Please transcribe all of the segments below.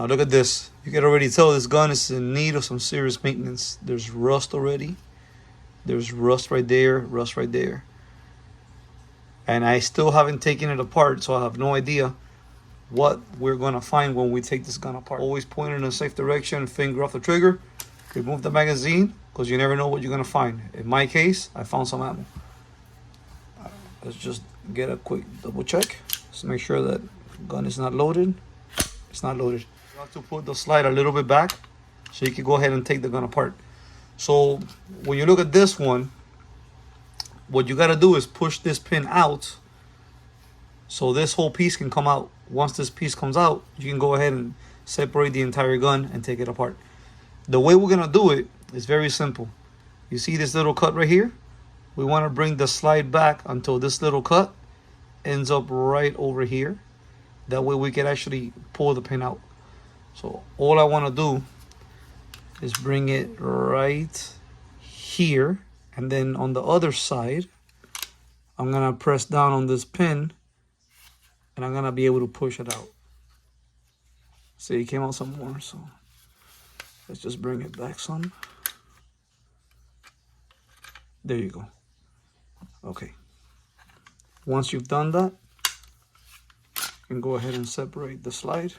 Now look at this. You can already tell this gun is in need of some serious maintenance. There's rust already. There's rust right there, rust right there. And I still haven't taken it apart, so I have no idea what we're going to find when we take this gun apart. Always point in a safe direction, finger off the trigger, remove the magazine, because you never know what you're going to find. In my case, I found some ammo. Let's just get a quick double check. Just make sure that the gun is not loaded. It's not loaded. You have to put the slide a little bit back so you can go ahead and take the gun apart. So when you look at this one, what you got to do is push this pin out so this whole piece can come out. Once this piece comes out, you can go ahead and separate the entire gun and take it apart. The way we're going to do it is very simple. You see this little cut right here? We want to bring the slide back until this little cut ends up right over here. That way we can actually pull the pin out. So all I want to do is bring it right here. And then on the other side, I'm going to press down on this pin. And I'm going to be able to push it out. See, it came out some more. So let's just bring it back some. There you go. Okay. Once you've done that, you can go ahead and separate the slide.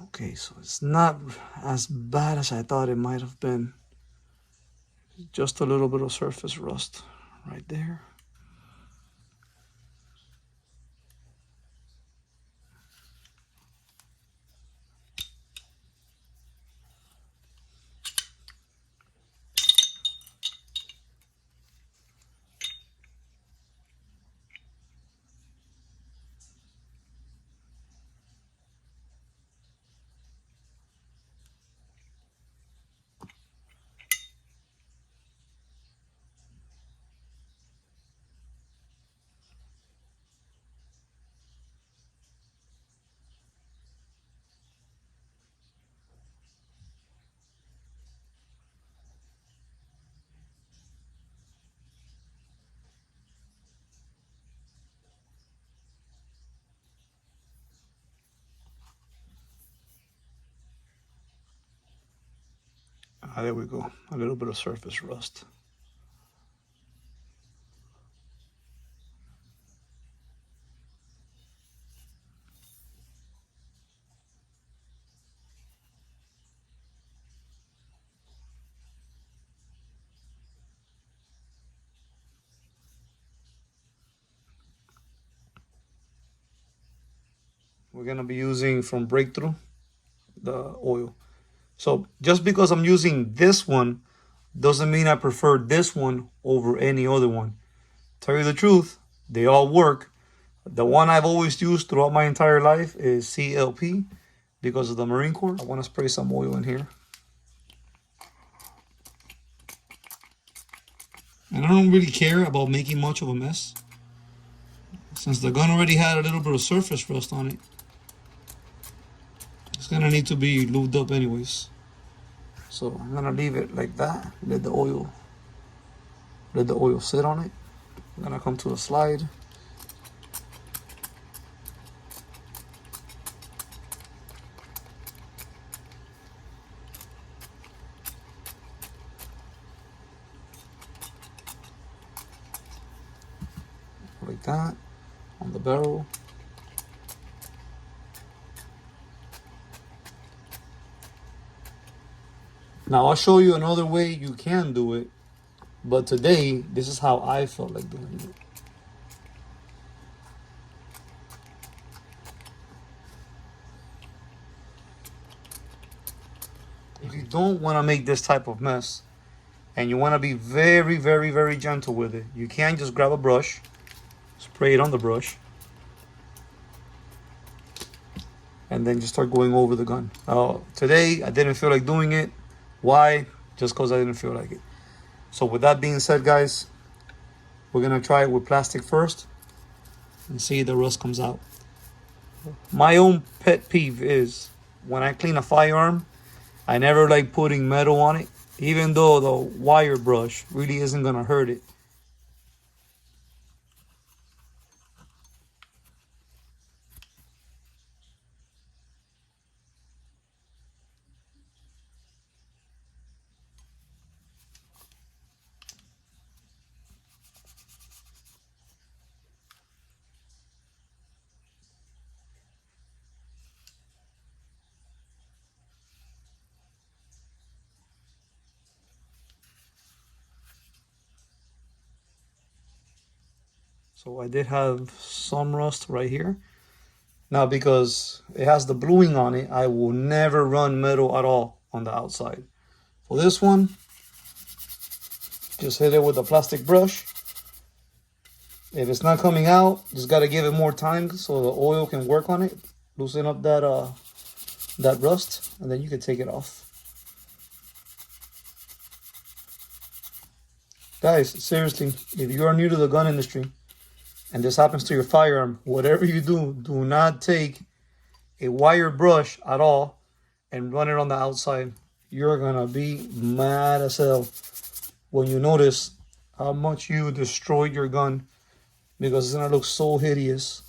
Okay, so it's not as bad as I thought it might have been. Just a little bit of surface rust right there. There we go. A little bit of surface rust. We're going to be using from Breakthrough the oil. So just because I'm using this one doesn't mean I prefer this one over any other one. Tell you the truth, they all work. The one I've always used throughout my entire life is CLP because of the Marine Corps. I want to spray some oil in here. And I don't really care about making much of a mess. Since the gun already had a little bit of surface rust on it, it's gonna need to be lubed up anyways. So I'm gonna leave it like that. Let the oil sit on it. I'm gonna come to a slide. Like that on the barrel. Now I'll show you another way you can do it, but today this is how I felt like doing it. If you don't want to make this type of mess and you want to be very, very, very gentle with it, you can just grab a brush, spray it on the brush, and then just start going over the gun. Today I didn't feel like doing it. Why? Just because I didn't feel like it. So with that being said, guys, we're going to try it with plastic first and see if the rust comes out. My own pet peeve is when I clean a firearm, I never like putting metal on it, even though the wire brush really isn't going to hurt it. So I did have some rust right here. Now, because it has the bluing on it, I will never run metal at all on the outside. For this one, just hit it with a plastic brush. If it's not coming out, just got to give it more time so the oil can work on it, loosen up that rust, and then you can take it off. Guys, seriously, if you are new to the gun industry and this happens to your firearm, whatever you do, do not take a wire brush at all and run it on the outside. You're gonna be mad as hell when you notice how much you destroyed your gun, because it's gonna look so hideous.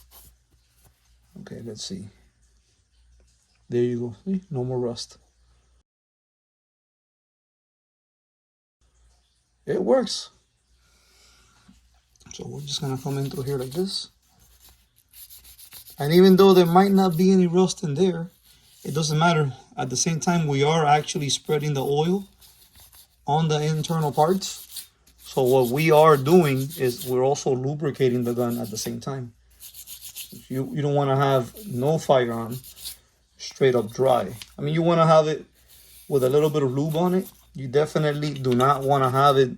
Okay, let's see. There you go. See? No more rust. It works. So we're just gonna come in through here like this. And even though there might not be any rust in there, it doesn't matter. At the same time, we are actually spreading the oil on the internal parts. So what we are doing is we're also lubricating the gun at the same time. You don't want to have no firearm straight up dry. I mean, you want to have it with a little bit of lube on it. You definitely do not want to have it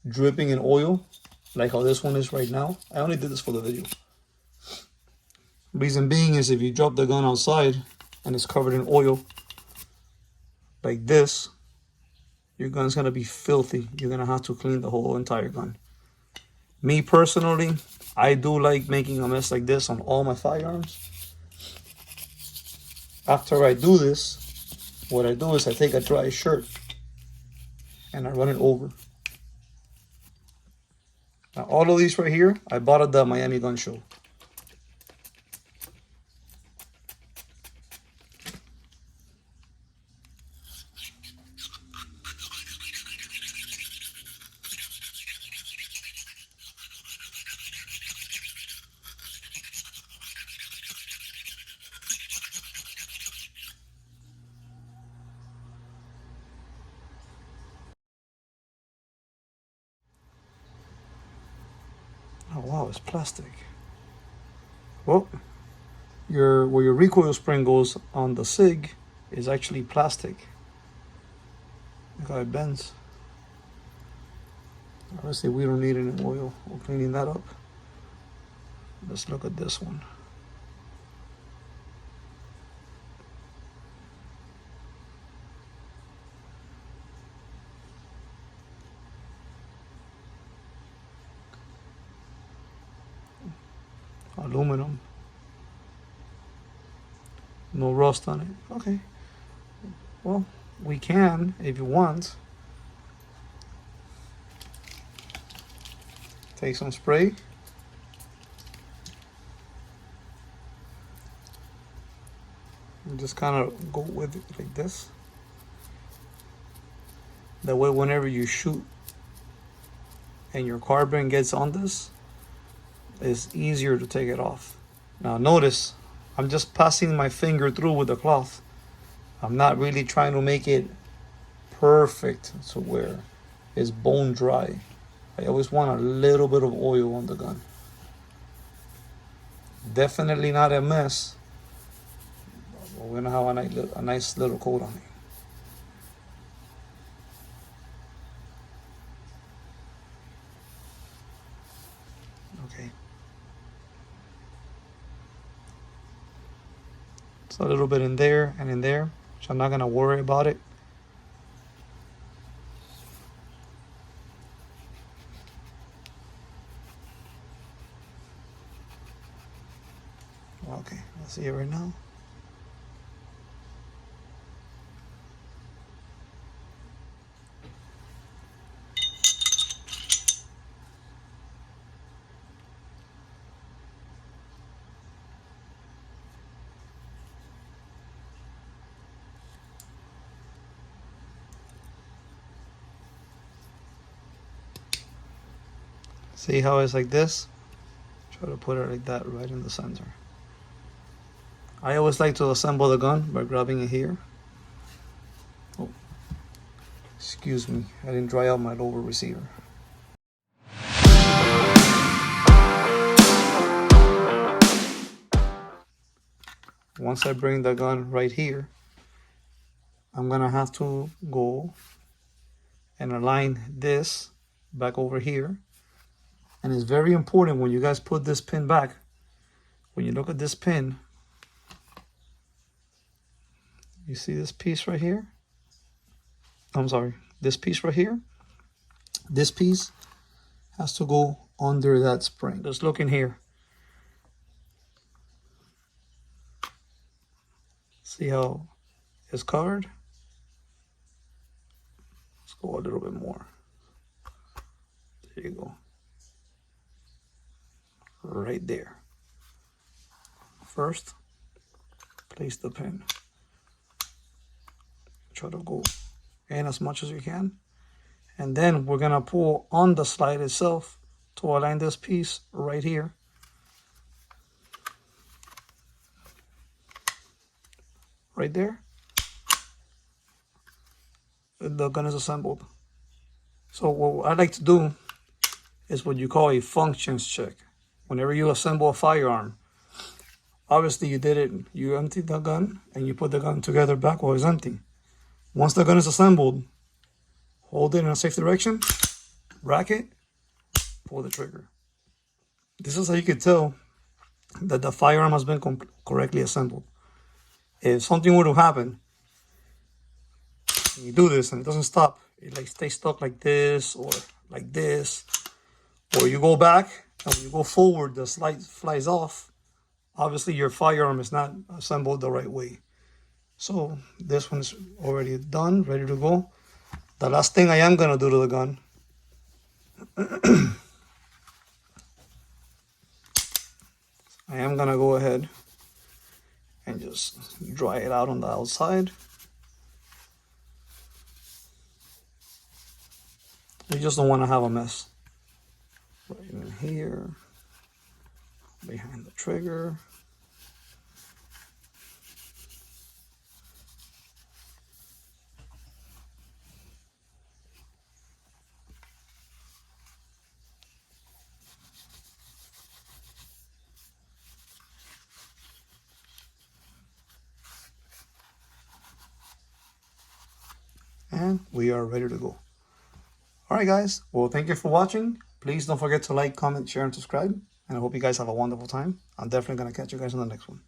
dripping in oil like how this one is right now. I only did this for the video. Reason being is if you drop the gun outside and it's covered in oil like this, your gun's gonna be filthy. You're gonna have to clean the whole entire gun. Me personally, I do like making a mess like this on all my firearms. After I do this, what I do is I take a dry shirt and I run it over. Now all of these right here, I bought at the Miami Gun Show. Oh wow, it's plastic. Well, where your recoil spring goes on the SIG is actually plastic. Look how it bends. Obviously, we don't need any oil. We're cleaning that up. Let's look at this one. Aluminum. No rust on it. Okay. Well, we can if you want. Take some spray. And just kind of go with it like this. That way whenever you shoot and your carbon gets on this, it's easier to take it off. Now notice, I'm just passing my finger through with the cloth. I'm not really trying to make it perfect to where it's bone dry. I always want a little bit of oil on the gun. Definitely not a mess. We're gonna have a nice little coat on it. Okay. It's a little bit in there and in there, so I'm not gonna worry about it. Okay, let's see it right now. See how it's like this? Try to put it like that right in the center. I always like to assemble the gun by grabbing it here. Oh, excuse me, I didn't dry out my lower receiver. once I bring the gun right here, I'm gonna have to go and align this back over here. And it's very important when you guys put this pin back, when you look at this pin, you see this piece right here? I'm sorry, this piece right here? This piece has to go under that spring. Just look in here. See how it's covered? Let's go a little bit more. There you go. Right there. First, place the pin. Try to go in as much as you can. And then we're gonna pull on the slide itself to align this piece right here. Right there. The gun is assembled. So what I like to do is what you call a functions check. Whenever you assemble a firearm, obviously you did it, you emptied the gun and you put the gun together back while it's empty. Once the gun is assembled, hold it in a safe direction, rack it, pull the trigger. This is how you can tell that the firearm has been correctly assembled. If something were to happen, you do this and it doesn't stop, it like stays stuck like this, or you go back and when you go forward, the slide flies off. Obviously your firearm is not assembled the right way. So this one's already done, ready to go. The last thing I am gonna do to the gun I am gonna go ahead and just dry it out on the outside. You just don't want to have a mess. Right in here, behind the trigger. And we are ready to go. All right, guys. Well, thank you for watching. Please don't forget to like, comment, share, and subscribe. And I hope you guys have a wonderful time. I'm definitely going to catch you guys on the next one.